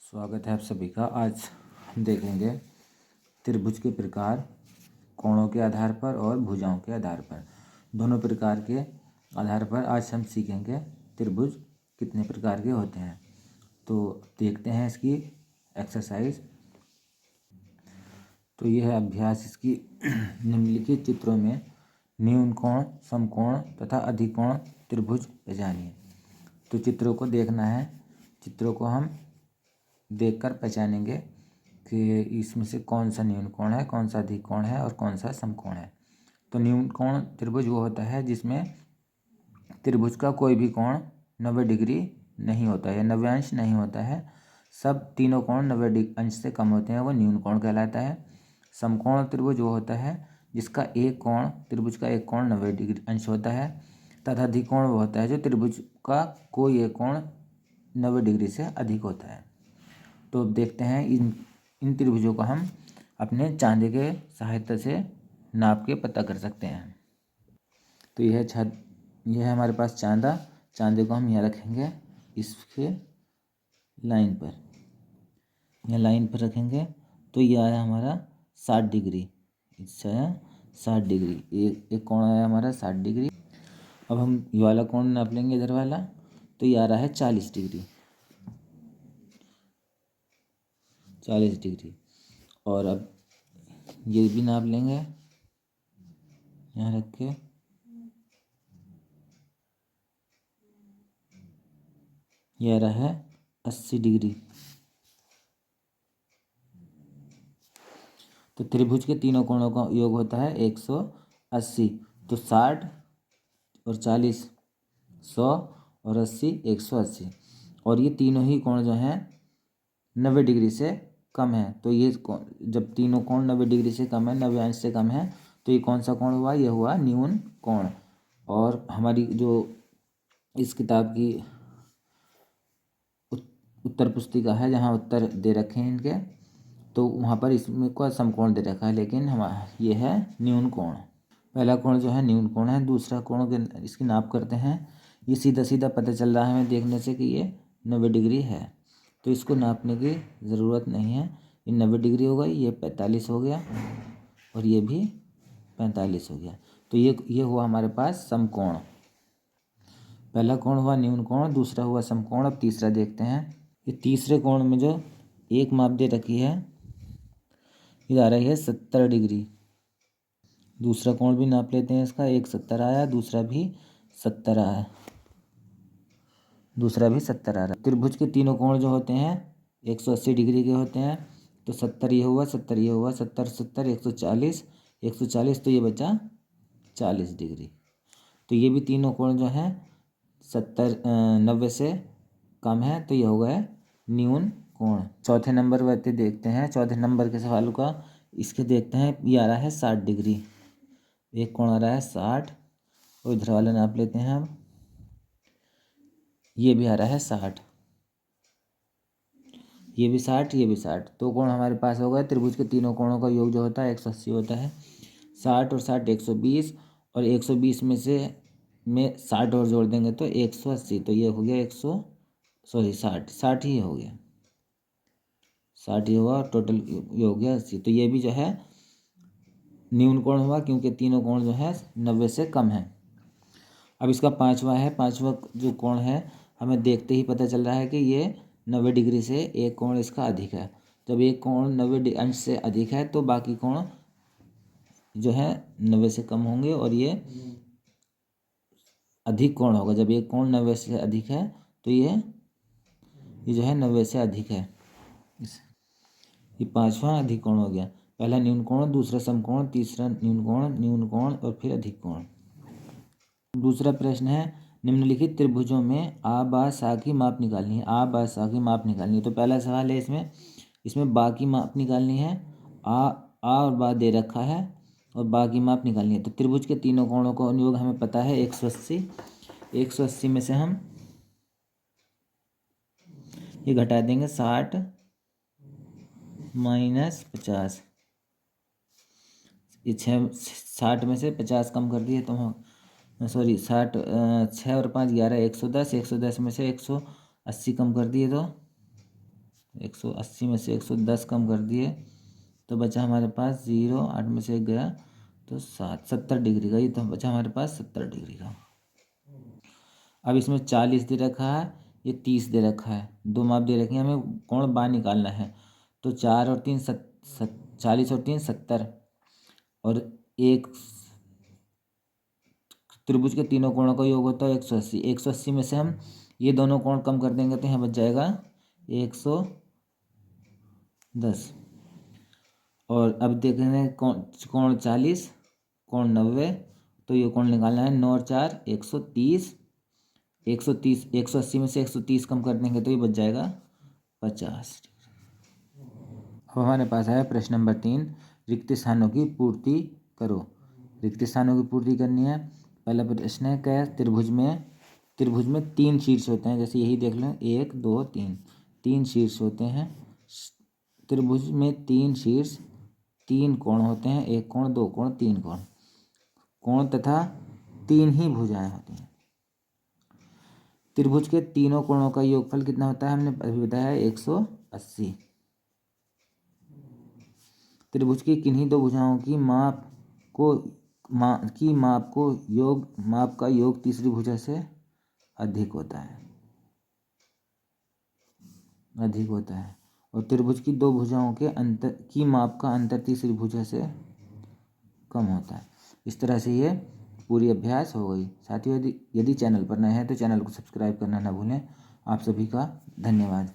स्वागत है आप सभी का। आज हम देखेंगे त्रिभुज के प्रकार कोणों के आधार पर और भुजाओं के आधार पर। दोनों प्रकार के आधार पर आज हम सीखेंगे त्रिभुज कितने प्रकार के होते हैं। तो देखते हैं इसकी एक्सरसाइज। तो यह है अभ्यास इसकी। निम्नलिखित चित्रों में न्यून कोण, समकोण तथा अधिकोण त्रिभुज पहचानिए। तो चित्रों को देखना है। चित्रों को हम देखकर पहचानेंगे कि इसमें से कौन सा न्यून कोण है, कौन सा अधिक कोण है और कौन सा समकोण है। तो न्यून कोण त्रिभुज वो होता है जिसमें त्रिभुज का कोई भी कोण 90 डिग्री नहीं होता है या 90 अंश नहीं होता है। सब तीनों कोण 90 अंश से कम होते हैं, वो न्यून कोण कहलाता है। समकोण त्रिभुज वो होता है जिसका एक कोण, त्रिभुज का एक कोण 90 डिग्री अंश होता है। तथा अधिकोण वो होता है जो त्रिभुज का कोई एक कोण 90 डिग्री से अधिक होता है। तो देखते हैं इन त्रिभुजों को हम अपने चांदे के सहायता से नाप के पता कर सकते हैं। तो यह है हमारे पास चांदे को हम यहाँ रखेंगे इसके लाइन पर, यहाँ लाइन पर रखेंगे। तो यह आया हमारा 60 डिग्री, इससे आया 60 डिग्री। एक कोण आया हमारा 60 डिग्री। अब हम ये वाला कोण नाप लेंगे इधर वाला, तो ये आ रहा है 40 डिग्री, 40 डिग्री। और अब ये भी नाप लेंगे यहाँ रख के। यह रहा है 80 डिग्री। तो त्रिभुज के तीनों कोणों का योग होता है 180। तो 60 और 40 100 और 80 180। और ये तीनों ही कोण जो हैं 90 डिग्री से कम है। तो ये जब तीनों कोण 90 डिग्री से कम है, 90 अंश से कम है, तो ये कौन सा कोण हुआ? ये हुआ न्यून कोण। और हमारी जो इस किताब की उत्तर पुस्तिका है, जहाँ उत्तर दे रखे हैं इनके, तो वहाँ पर इसमें को समकोण दे रखा है, लेकिन हमारा ये है न्यून कोण। पहला कोण जो है न्यून कोण है। दूसरा कोण के इसकी नाप करते हैं। ये सीधा सीधा पता चल रहा है हमें देखने से कि ये 90 डिग्री है, तो इसको नापने की ज़रूरत नहीं है। ये 90 डिग्री हो गई, ये 45 हो गया और ये भी 45 हो गया। तो ये हुआ हमारे पास समकोण। पहला कोण हुआ न्यून कोण, दूसरा हुआ समकोण। अब तीसरा देखते हैं। ये तीसरे कोण में जो एक माप दे रखी है, ये आ रही है 70 डिग्री। दूसरा कोण भी नाप लेते हैं इसका। एक 70 आया, दूसरा भी 70 आया, दूसरा भी 70 आ रहा है। त्रिभुज के तीनों कोण जो होते हैं 180 डिग्री के होते हैं। तो 70 ये हुआ, 70 ये हुआ, 70 70 140, 140 तो ये बचा 40 डिग्री। तो ये भी तीनों कोण जो हैं 90 से कम है, तो ये हो गए न्यून कोण। चौथे नंबर पर देखते हैं। चौथे नंबर के सवाल का इसके देखते हैं। ये आ रहा है 60 डिग्री। एक कोण आ रहा है 60 और इधर वाला नाप लेते हैं हम। ये भी आ रहा है 60, ये भी 60, ये भी 60। तो कोण हमारे पास हो गए। त्रिभुज के तीनों कोणों का योग जो होता है 180 होता है। 60 और 60 120, और 120 में 60 और जोड़ देंगे तो 180। तो ये हो गया 60 ही हो गया, 60 ही हुआ। टोटल ये हो गया 80। तो ये भी जो है न्यून कोण हुआ, क्योंकि तीनों कोण जो है 90 से कम है। अब इसका पांचवा है। पांचवा जो कोण है हमें देखते ही पता चल रहा है कि ये 90 डिग्री से एक कोण इसका अधिक है। जब एक कोण 90 अंश से अधिक है तो बाकी कोण जो है 90 से कम होंगे, और ये अधिक कोण होगा। जब एक कोण 90 से अधिक है तो ये जो है 90 से अधिक है। ये पांचवा अधिक कोण हो गया। पहला न्यून कोण, दूसरा समकोण, तीसरा न्यून कोण और फिर अधिक कोण। दूसरा प्रश्न है, निम्नलिखित त्रिभुजों में आ बा सा की माप निकालनी है। आ बा सा की माप निकालनी है। तो पहला सवाल है इसमें बा की माप निकालनी है। आ और बा दे रखा है और बा की माप निकालनी है। तो त्रिभुज के तीनों कोणों का योग हमें पता है 180। 180 में से हम ये घटा देंगे 60 माइनस 50। ये 60 में से 50 कम कर दिए तो हम 60 6 और 5 11 110। 110 में से 180 कम कर दिए तो 180 में से 110 कम कर दिए तो बचा हमारे पास 0, 8 में से 1 गया तो 7, 70 डिग्री का। ये तो बचा हमारे पास 70 डिग्री का। अब इसमें 40 दे रखा है, ये 30 दे रखा है, दो माप दे रखे हैं, हमें कोण बाहर निकालना है। तो 4 और 3 40 और 3 70, और एक त्रिभुज के तीनों कोणों का योग होता है 180। 180 में से हम ये दोनों कोण कम कर देंगे तो यहाँ बच जाएगा 110। और अब देखेंगे कोण 40, कोण 90, तो ये कोण निकालना है। 9 और 4 130, 130, 180 में से 130 कम कर देंगे तो ये बच जाएगा 50। अब हमारे पास है प्रश्न नंबर 3, रिक्त स्थानों की पूर्ति करो। रिक्त स्थानों की पूर्ति करनी है। पहला प्रश्न है, क्या त्रिभुज में 3 शीर्ष होते हैं। जैसे यही देख लें, 1 2 3, 3 शीर्ष होते हैं। त्रिभुज में 3 शीर्ष, 3 कोण होते हैं, 1 कोण, 2 कोण, 3 कोण, कोण तथा 3 ही भुजाएं होती हैं। त्रिभुज के तीनों कोणों का योगफल कितना होता है, हमने अभी बताया 180। त्रिभुज की किन्हीं दो भुजाओं की माप का योग तीसरी भुजा से अधिक होता है, और त्रिभुज की दो भुजाओं के अंतर की माप का अंतर तीसरी भुजा से कम होता है। इस तरह से ये पूरी अभ्यास हो गई। साथियों, यदि चैनल पर नए हैं तो चैनल को सब्सक्राइब करना ना भूलें। आप सभी का धन्यवाद।